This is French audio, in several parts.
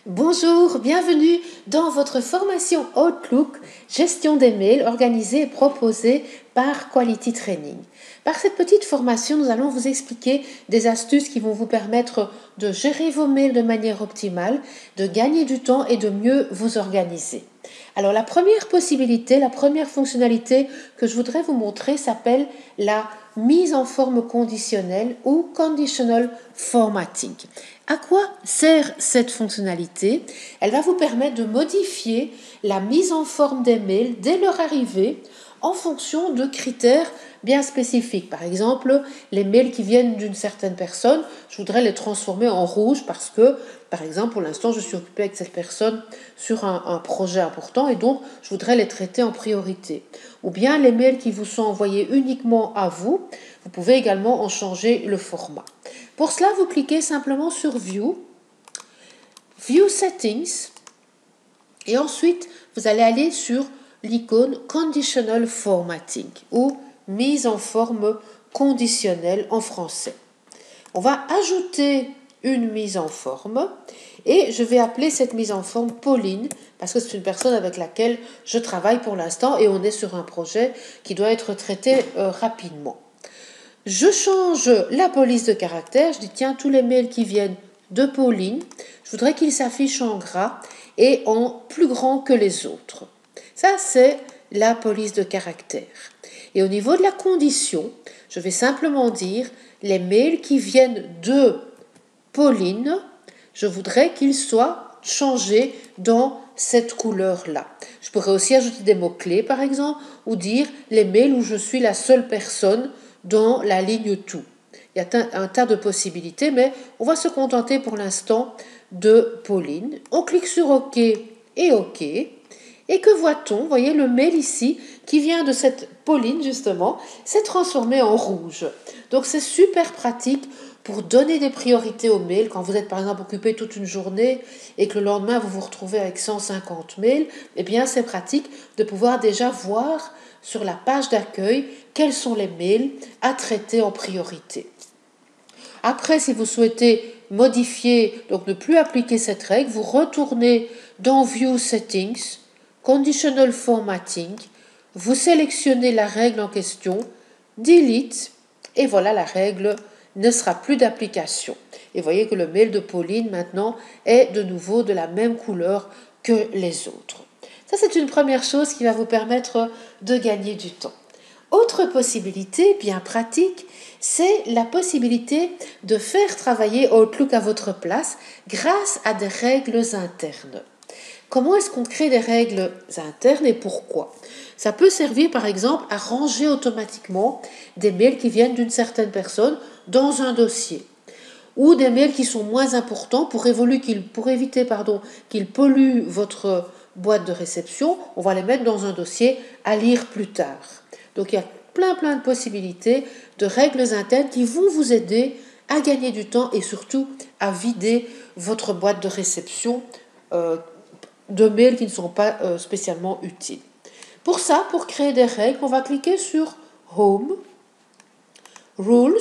Bonjour, bienvenue dans votre formation Outlook, gestion des mails organisée et proposée par Quality Training. Par cette petite formation, nous allons vous expliquer des astuces qui vont vous permettre de gérer vos mails de manière optimale, de gagner du temps et de mieux vous organiser. Alors la première possibilité, la première fonctionnalité que je voudrais vous montrer s'appelle la mise en forme conditionnelle ou conditional formatting. À quoi sert cette fonctionnalité? Elle va vous permettre de modifier la mise en forme des mails dès leur arrivée en fonction de critères bien spécifiques. Par exemple, les mails qui viennent d'une certaine personne, je voudrais les transformer en rouge parce que, par exemple, pour l'instant, je suis occupée avec cette personne sur un projet important et donc je voudrais les traiter en priorité. Ou bien les mails qui vous sont envoyés uniquement à vous, vous pouvez également en changer le format. Pour cela, vous cliquez simplement sur View, View Settings, et ensuite, vous allez aller sur l'icône Conditional Formatting ou mise en forme conditionnelle en français. On va ajouter une mise en forme et je vais appeler cette mise en forme Pauline parce que c'est une personne avec laquelle je travaille pour l'instant et on est sur un projet qui doit être traité rapidement. Je change la police de caractère, je dis tiens, tous les mails qui viennent de Pauline, je voudrais qu'ils s'affichent en gras et en plus grand que les autres. Ça, c'est la police de caractère. Et au niveau de la condition, je vais simplement dire les mails qui viennent de Pauline, je voudrais qu'ils soient changés dans cette couleur-là. Je pourrais aussi ajouter des mots-clés, par exemple, ou dire les mails où je suis la seule personne dans la ligne tout. Il y a un tas de possibilités, mais on va se contenter pour l'instant de Pauline. On clique sur OK et OK. Et que voit-on? Vous voyez le mail ici qui vient de cette Pauline justement s'est transformé en rouge. Donc c'est super pratique pour donner des priorités aux mails quand vous êtes par exemple occupé toute une journée et que le lendemain vous vous retrouvez avec 150 mails. Eh bien c'est pratique de pouvoir déjà voir sur la page d'accueil quels sont les mails à traiter en priorité. Après, si vous souhaitez modifier, donc ne plus appliquer cette règle, vous retournez dans View Settings, Conditional Formatting, vous sélectionnez la règle en question, Delete, et voilà, la règle ne sera plus d'application. Et voyez que le mail de Pauline maintenant est de nouveau de la même couleur que les autres. Ça, c'est une première chose qui va vous permettre de gagner du temps. Autre possibilité bien pratique, c'est la possibilité de faire travailler Outlook à votre place grâce à des règles internes. Comment est-ce qu'on crée des règles internes et pourquoi? Ça peut servir par exemple à ranger automatiquement des mails qui viennent d'une certaine personne dans un dossier ou des mails qui sont moins importants pour éviter qu'ils polluent votre boîte de réception. On va les mettre dans un dossier à lire plus tard. Donc il y a plein de possibilités de règles internes qui vont vous aider à gagner du temps et surtout à vider votre boîte de réception de mails qui ne sont pas spécialement utiles. Pour ça, pour créer des règles, on va cliquer sur Home, Rules,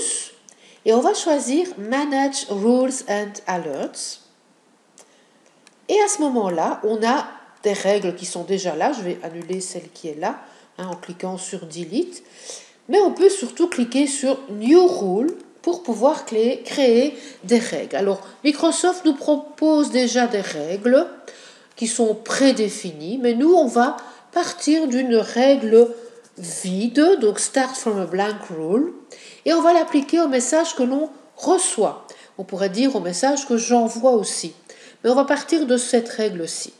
et on va choisir Manage Rules and Alerts. Et à ce moment-là, on a des règles qui sont déjà là. Je vais annuler celle qui est là en cliquant sur Delete. Mais on peut surtout cliquer sur New Rule pour pouvoir créer des règles. Alors, Microsoft nous propose déjà des règles qui sont prédéfinies, mais nous, on va partir d'une règle vide, donc Start from a blank rule, et on va l'appliquer au message que l'on reçoit. On pourrait dire au message que j'envoie aussi. Mais on va partir de cette règle-ci.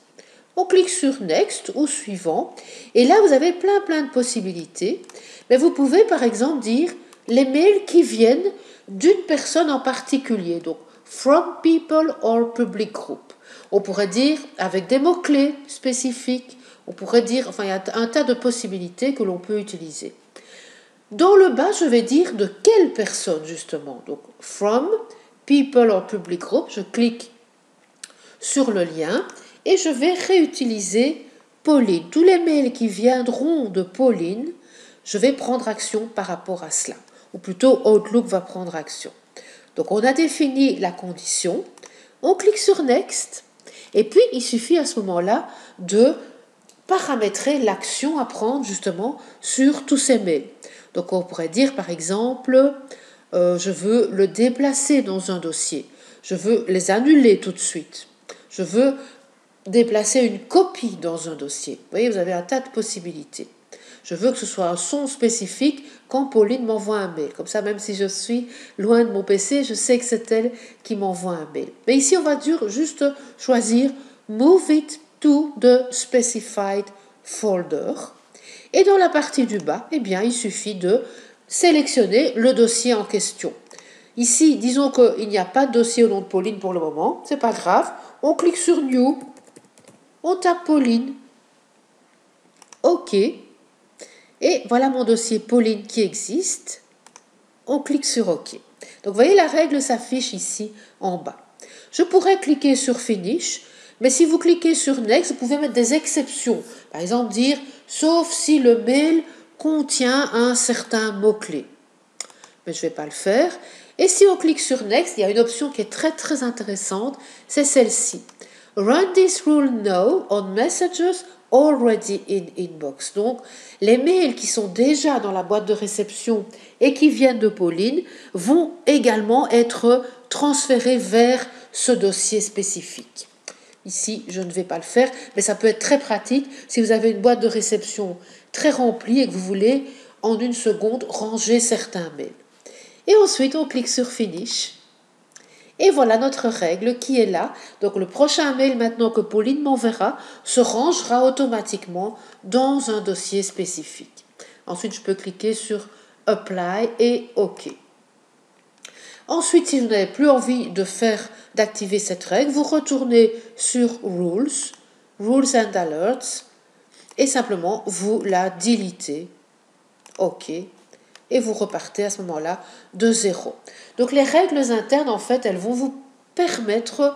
On clique sur Next ou Suivant, et là, vous avez plein de possibilités. Mais vous pouvez, par exemple, dire les mails qui viennent d'une personne en particulier, donc from people or public group. On pourrait dire avec des mots-clés spécifiques, on pourrait dire, il y a un tas de possibilités que l'on peut utiliser. Dans le bas, je vais dire de quelle personne, justement. Donc, from people or public group, je clique sur le lien et je vais réutiliser Pauline. Tous les mails qui viendront de Pauline, je vais prendre action par rapport à cela. Ou plutôt, Outlook va prendre action. Donc, on a défini la condition. On clique sur Next. Et puis, il suffit à ce moment-là de paramétrer l'action à prendre justement sur tous ces mails. Donc, on pourrait dire par exemple, je veux le déplacer dans un dossier. Je veux les annuler tout de suite. Je veux déplacer une copie dans un dossier. Vous voyez, vous avez un tas de possibilités. Je veux que ce soit un son spécifique quand Pauline m'envoie un mail. Comme ça, même si je suis loin de mon PC, je sais que c'est elle qui m'envoie un mail. Mais ici, on va juste choisir Move it to the specified folder. Et dans la partie du bas, eh bien, il suffit de sélectionner le dossier en question. Ici, disons qu'il n'y a pas de dossier au nom de Pauline pour le moment. C'est pas grave. On clique sur New. On tape Pauline. OK. Et voilà mon dossier Pauline qui existe. On clique sur OK. Donc, vous voyez, la règle s'affiche ici en bas. Je pourrais cliquer sur Finish, mais si vous cliquez sur Next, vous pouvez mettre des exceptions. Par exemple, dire « sauf si le mail contient un certain mot-clé ». Mais je ne vais pas le faire. Et si on clique sur Next, il y a une option qui est très très intéressante, c'est celle-ci. Run this rule now on messages already in inbox. Donc, les mails qui sont déjà dans la boîte de réception et qui viennent de Pauline vont également être transférés vers ce dossier spécifique. Ici, je ne vais pas le faire, mais ça peut être très pratique si vous avez une boîte de réception très remplie et que vous voulez, en une seconde, ranger certains mails. Et ensuite, on clique sur Finish. Et voilà notre règle qui est là. Donc le prochain mail maintenant que Pauline m'enverra se rangera automatiquement dans un dossier spécifique. Ensuite, je peux cliquer sur Apply et OK. Ensuite, si vous n'avez plus envie d'activer cette règle, vous retournez sur Rules, Rules and Alerts, et simplement vous la deletez. OK. Et vous repartez à ce moment-là de zéro. Donc les règles internes, en fait, elles vont vous permettre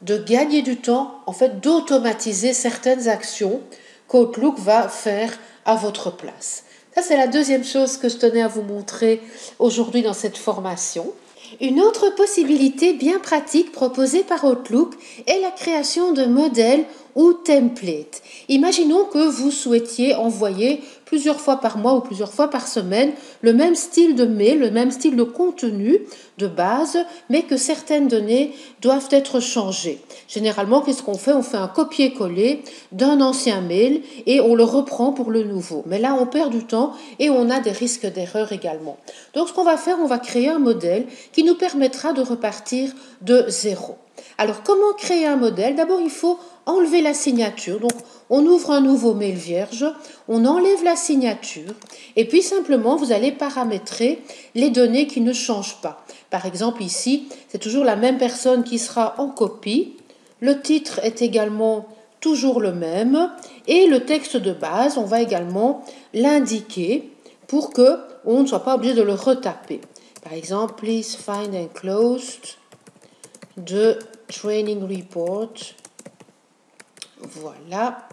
de gagner du temps, en fait, d'automatiser certaines actions qu'Outlook va faire à votre place. Ça, c'est la deuxième chose que je tenais à vous montrer aujourd'hui dans cette formation. Une autre possibilité bien pratique proposée par Outlook est la création de modèles ou templates. Imaginons que vous souhaitiez envoyer plusieurs fois par mois ou plusieurs fois par semaine le même style de mail, le même style de contenu de base, mais que certaines données doivent être changées. Généralement, qu'est-ce qu'on fait? On fait un copier-coller d'un ancien mail et on le reprend pour le nouveau. Mais là, on perd du temps et on a des risques d'erreur également. Donc, ce qu'on va faire, on va créer un modèle qui nous permettra de repartir de zéro. Alors, comment créer un modèle? D'abord, il faut enlever la signature. Donc, on ouvre un nouveau mail vierge, on enlève la signature et puis simplement, vous allez paramétrer les données qui ne changent pas. Par exemple, ici, c'est toujours la même personne qui sera en copie. Le titre est également toujours le même et le texte de base, on va également l'indiquer pour qu'on ne soit pas obligé de le retaper. Par exemple, please find enclosed the training report. Voilà.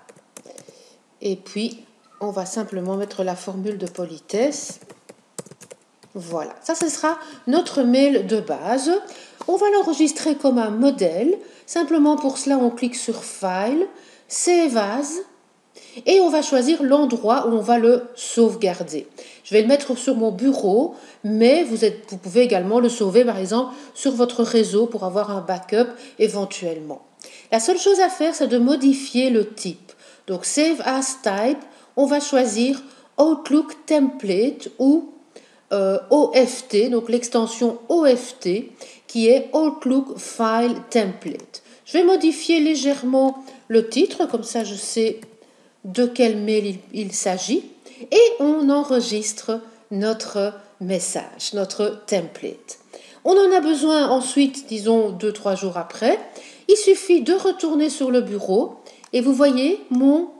Et puis, on va simplement mettre la formule de politesse. Voilà. Ça, ce sera notre mail de base. On va l'enregistrer comme un modèle. Simplement pour cela, on clique sur File, Save As. Et on va choisir l'endroit où on va le sauvegarder. Je vais le mettre sur mon bureau, mais vous pouvez également le sauver, par exemple, sur votre réseau pour avoir un backup éventuellement. La seule chose à faire, c'est de modifier le type. Donc, Save As Type, on va choisir Outlook Template ou OFT, donc l'extension OFT, qui est Outlook File Template. Je vais modifier légèrement le titre, comme ça je sais de quel mail il s'agit, et on enregistre notre message, notre template. On en a besoin ensuite, disons 2-3 jours après. Il suffit de retourner sur le bureau et vous voyez, mon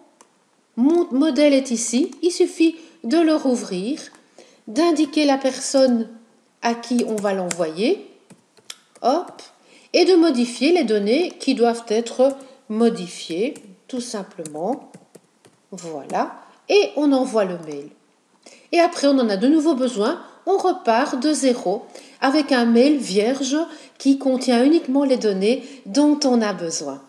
modèle est ici. Il suffit de le rouvrir, d'indiquer la personne à qui on va l'envoyer, hop, et de modifier les données qui doivent être modifiées, tout simplement. Voilà, et on envoie le mail. Et après, on en a de nouveau besoin, on repart de zéro avec un mail vierge qui contient uniquement les données dont on a besoin.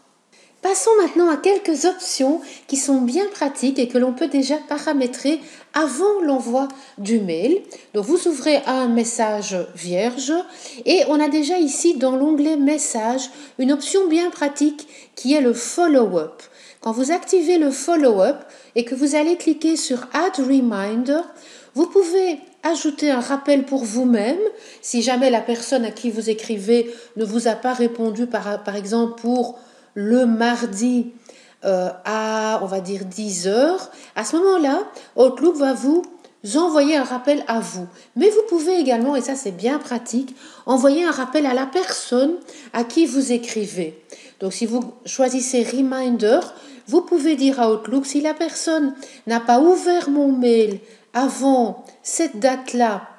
Passons maintenant à quelques options qui sont bien pratiques et que l'on peut déjà paramétrer avant l'envoi du mail. Donc vous ouvrez un message vierge et on a déjà ici dans l'onglet message une option bien pratique qui est le follow-up. Quand vous activez le follow-up et que vous allez cliquer sur Add Reminder, vous pouvez ajouter un rappel pour vous-même si jamais la personne à qui vous écrivez ne vous a pas répondu par exemple pour le mardi à, on va dire, 10 heures. À ce moment-là, Outlook va vous envoyer un rappel à vous. Mais vous pouvez également, et ça c'est bien pratique, envoyer un rappel à la personne à qui vous écrivez. Donc si vous choisissez Reminder, vous pouvez dire à Outlook, si la personne n'a pas ouvert mon mail avant cette date-là,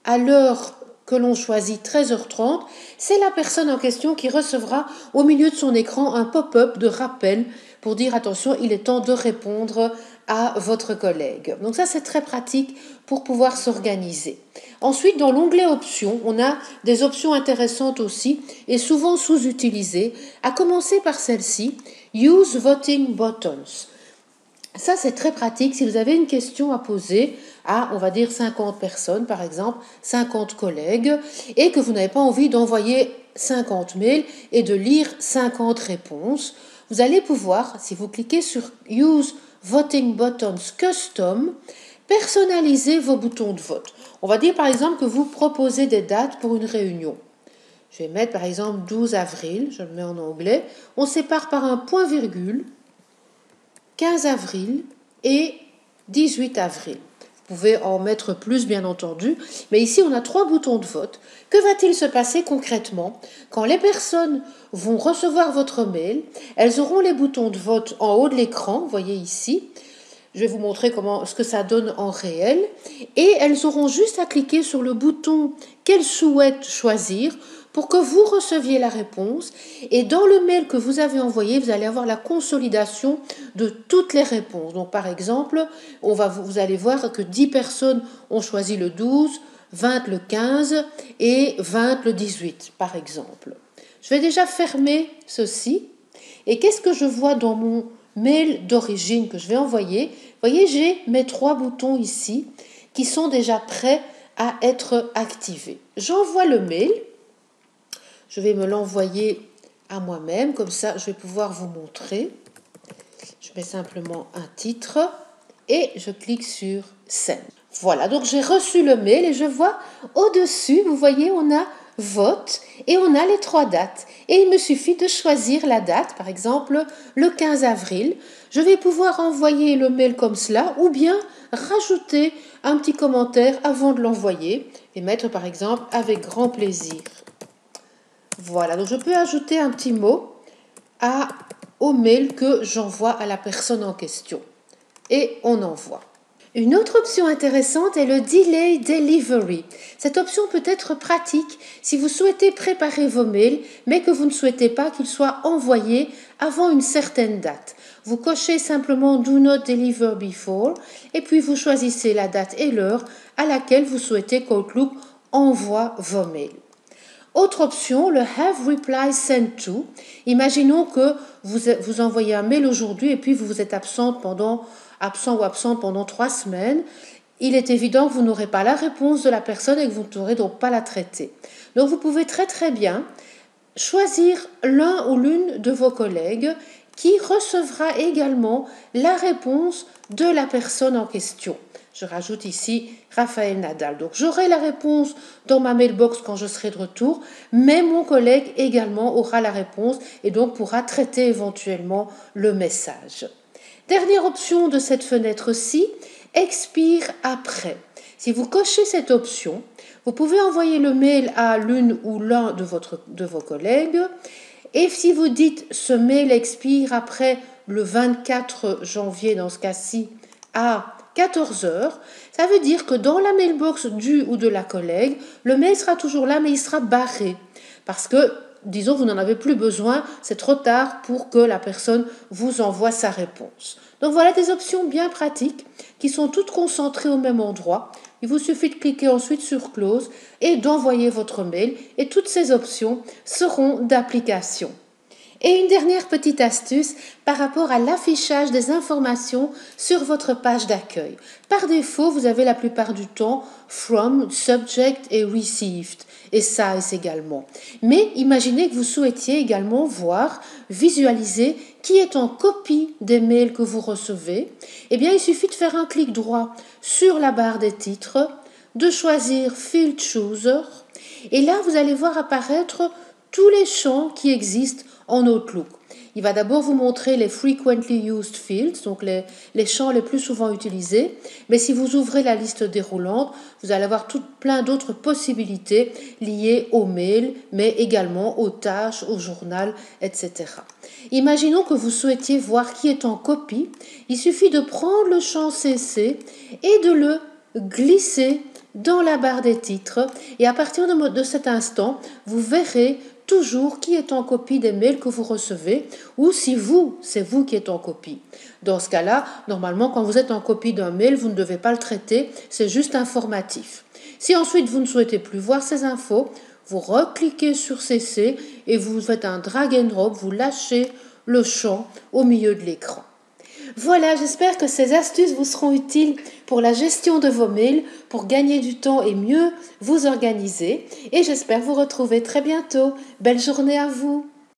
à l'heure que l'on choisit 13h30, c'est la personne en question qui recevra au milieu de son écran un pop-up de rappel pour dire attention, il est temps de répondre à votre collègue. Donc ça c'est très pratique pour pouvoir s'organiser. Ensuite, dans l'onglet options, on a des options intéressantes aussi et souvent sous-utilisées, à commencer par celle-ci, Use Voting Buttons. Ça, c'est très pratique si vous avez une question à poser à, on va dire, 50 personnes, par exemple, 50 collègues, et que vous n'avez pas envie d'envoyer 50 mails et de lire 50 réponses. Vous allez pouvoir, si vous cliquez sur Use Voting Buttons Custom, personnaliser vos boutons de vote. On va dire, par exemple, que vous proposez des dates pour une réunion. Je vais mettre, par exemple, 12 avril, je le mets en anglais. On sépare par un point-virgule. 15 avril et 18 avril. Vous pouvez en mettre plus, bien entendu, mais ici on a 3 boutons de vote. Que va-t-il se passer concrètement quand les personnes vont recevoir votre mail? Elles auront les boutons de vote en haut de l'écran, vous voyez ici. Je vais vous montrer ce que ça donne en réel. Et elles auront juste à cliquer sur le bouton qu'elles souhaitent choisir pour que vous receviez la réponse. Et dans le mail que vous avez envoyé, vous allez avoir la consolidation de toutes les réponses. Donc par exemple, vous allez voir que 10 personnes ont choisi le 12, 20 le 15 et 20 le 18, par exemple. Je vais déjà fermer ceci. Et qu'est-ce que je vois dans mon mail d'origine que je vais envoyer? Vous voyez, j'ai mes 3 boutons ici qui sont déjà prêts à être activés. J'envoie le mail. Je vais me l'envoyer à moi-même, comme ça je vais pouvoir vous montrer. Je mets simplement un titre et je clique sur Send. Voilà, donc j'ai reçu le mail et je vois au-dessus, vous voyez, on a vote et on a les 3 dates. Et il me suffit de choisir la date, par exemple le 15 avril. Je vais pouvoir envoyer le mail comme cela ou bien rajouter un petit commentaire avant de l'envoyer et mettre par exemple avec grand plaisir. Voilà, donc je peux ajouter un petit mot au mail que j'envoie à la personne en question. Et on envoie. Une autre option intéressante est le Delay Delivery. Cette option peut être pratique si vous souhaitez préparer vos mails, mais que vous ne souhaitez pas qu'ils soient envoyés avant une certaine date. Vous cochez simplement Do Not Deliver Before et puis vous choisissez la date et l'heure à laquelle vous souhaitez qu'Outlook envoie vos mails. Autre option, le Have Reply Sent To. Imaginons que vous envoyez un mail aujourd'hui et puis vous êtes absent ou absente pendant 3 semaines. Il est évident que vous n'aurez pas la réponse de la personne et que vous ne pourrez donc pas la traiter. Donc vous pouvez très très bien choisir l'un ou l'une de vos collègues qui recevra également la réponse de la personne en question. Je rajoute ici Raphaël Nadal. Donc j'aurai la réponse dans ma mailbox quand je serai de retour, mais mon collègue également aura la réponse et donc pourra traiter éventuellement le message. Dernière option de cette fenêtre-ci, expire après. Si vous cochez cette option, vous pouvez envoyer le mail à l'une ou l'un de vos collègues. Et si vous dites ce mail expire après le 24 janvier, dans ce cas-ci, à 14 heures, ça veut dire que dans la mailbox du ou de la collègue, le mail sera toujours là, mais il sera barré. Parce que, disons, vous n'en avez plus besoin, c'est trop tard pour que la personne vous envoie sa réponse. Donc voilà des options bien pratiques qui sont toutes concentrées au même endroit. Il vous suffit de cliquer ensuite sur Close et d'envoyer votre mail et toutes ces options seront d'application. Et une dernière petite astuce par rapport à l'affichage des informations sur votre page d'accueil. Par défaut, vous avez la plupart du temps From, Subject et Received, et Size également. Mais imaginez que vous souhaitiez également voir, visualiser qui est en copie des mails que vous recevez. Eh bien, il suffit de faire un clic droit sur la barre des titres, de choisir Field Chooser, et là, vous allez voir apparaître tous les champs qui existent en Outlook. Il va d'abord vous montrer les frequently used fields, donc les champs les plus souvent utilisés. Mais si vous ouvrez la liste déroulante, vous allez avoir plein d'autres possibilités liées aux mails, mais également aux tâches, au journal, etc. Imaginons que vous souhaitiez voir qui est en copie. Il suffit de prendre le champ CC et de le glisser dans la barre des titres. Et à partir de cet instant, vous verrez toujours qui est en copie des mails que vous recevez ou si c'est vous qui êtes en copie. Dans ce cas-là, normalement, quand vous êtes en copie d'un mail, vous ne devez pas le traiter, c'est juste informatif. Si ensuite vous ne souhaitez plus voir ces infos, vous recliquez sur CC et vous faites un drag and drop, vous lâchez le champ au milieu de l'écran. Voilà, j'espère que ces astuces vous seront utiles pour la gestion de vos mails, pour gagner du temps et mieux vous organiser. Et j'espère vous retrouver très bientôt. Belle journée à vous!